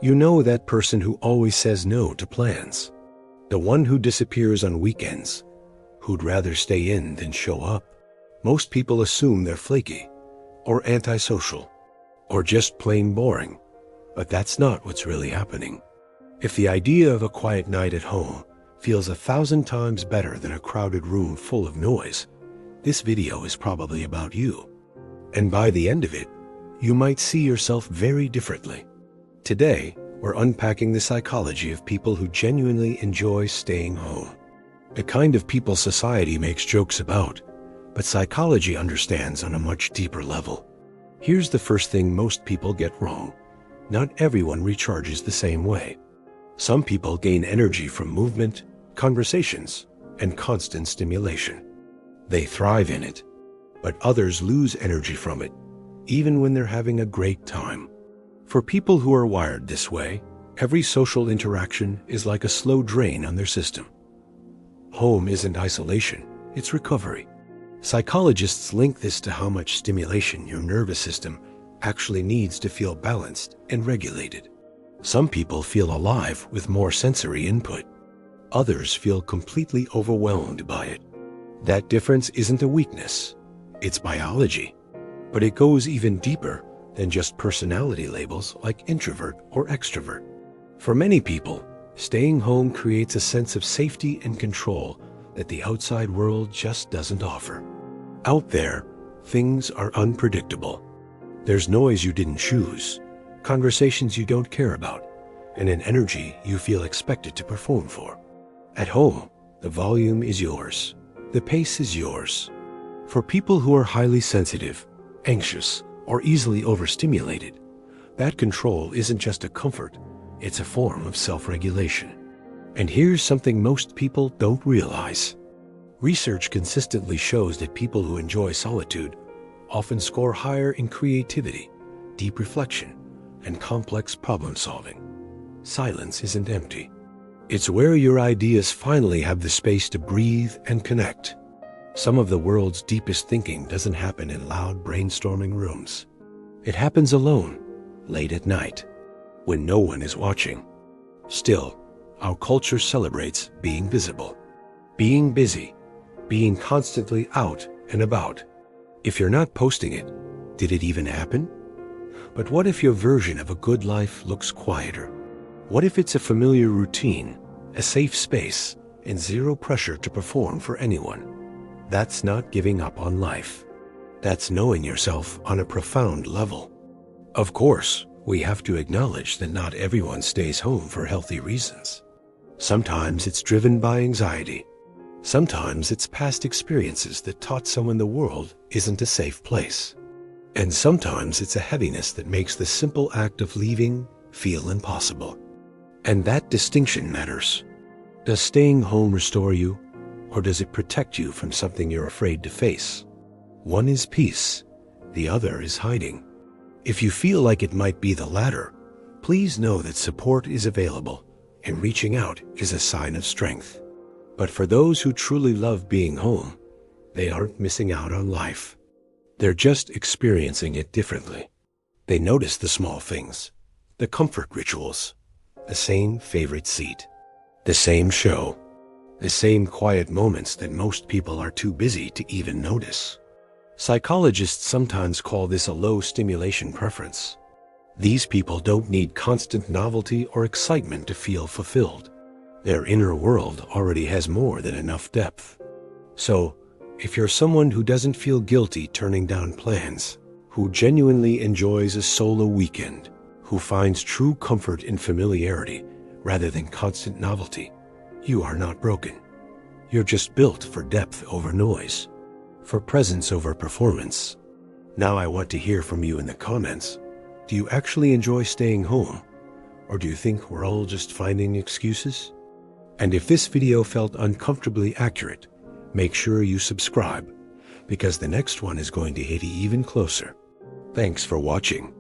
You know, that person who always says no to plans. The one who disappears on weekends, who'd rather stay in than show up. Most people assume they're flaky, or antisocial, or just plain boring. But that's not what's really happening. If the idea of a quiet night at home feels 1,000 times better than a crowded room full of noise, this video is probably about you. And by the end of it, you might see yourself very differently. Today, we're unpacking the psychology of people who genuinely enjoy staying home. The kind of people society makes jokes about, but psychology understands on a much deeper level. Here's the first thing most people get wrong. Not everyone recharges the same way. Some people gain energy from movement, conversations, and constant stimulation. They thrive in it, but others lose energy from it, even when they're having a great time. For people who are wired this way, every social interaction is like a slow drain on their system. Home isn't isolation, it's recovery. Psychologists link this to how much stimulation your nervous system actually needs to feel balanced and regulated. Some people feel alive with more sensory input. Others feel completely overwhelmed by it. That difference isn't a weakness, it's biology. But it goes even deeper than just personality labels like introvert or extrovert. For many people, staying home creates a sense of safety and control that the outside world just doesn't offer. Out there, things are unpredictable. There's noise you didn't choose, conversations you don't care about, and an energy you feel expected to perform for. At home, the volume is yours. The pace is yours. For people who are highly sensitive, anxious, or easily overstimulated, that control isn't just a comfort, it's a form of self-regulation. And here's something most people don't realize. Research consistently shows that people who enjoy solitude often score higher in creativity, deep reflection, and complex problem-solving. Silence isn't empty. It's where your ideas finally have the space to breathe and connect. Some of the world's deepest thinking doesn't happen in loud brainstorming rooms. It happens alone, late at night, when no one is watching. Still, our culture celebrates being visible, being busy, being constantly out and about. If you're not posting it, did it even happen? But what if your version of a good life looks quieter? What if it's a familiar routine, a safe space, and zero pressure to perform for anyone? That's not giving up on life. That's knowing yourself on a profound level. Of course, we have to acknowledge that not everyone stays home for healthy reasons. Sometimes it's driven by anxiety. Sometimes it's past experiences that taught someone the world isn't a safe place. And sometimes it's a heaviness that makes the simple act of leaving feel impossible. And that distinction matters. Does staying home restore you, or does it protect you from something you're afraid to face? One is peace, the other is hiding. If you feel like it might be the latter, please know that support is available, and reaching out is a sign of strength. But for those who truly love being home, they aren't missing out on life. They're just experiencing it differently. They notice the small things, the comfort rituals, the same favorite seat, the same show, the same quiet moments that most people are too busy to even notice. Psychologists sometimes call this a low stimulation preference. These people don't need constant novelty or excitement to feel fulfilled. Their inner world already has more than enough depth. So, if you're someone who doesn't feel guilty turning down plans, who genuinely enjoys a solo weekend, who finds true comfort in familiarity rather than constant novelty, you are not broken. You're just built for depth over noise, for presence over performance. Now I want to hear from you in the comments. Do you actually enjoy staying home? Or do you think we're all just finding excuses? And if this video felt uncomfortably accurate, make sure you subscribe, because the next one is going to hit even closer. Thanks for watching.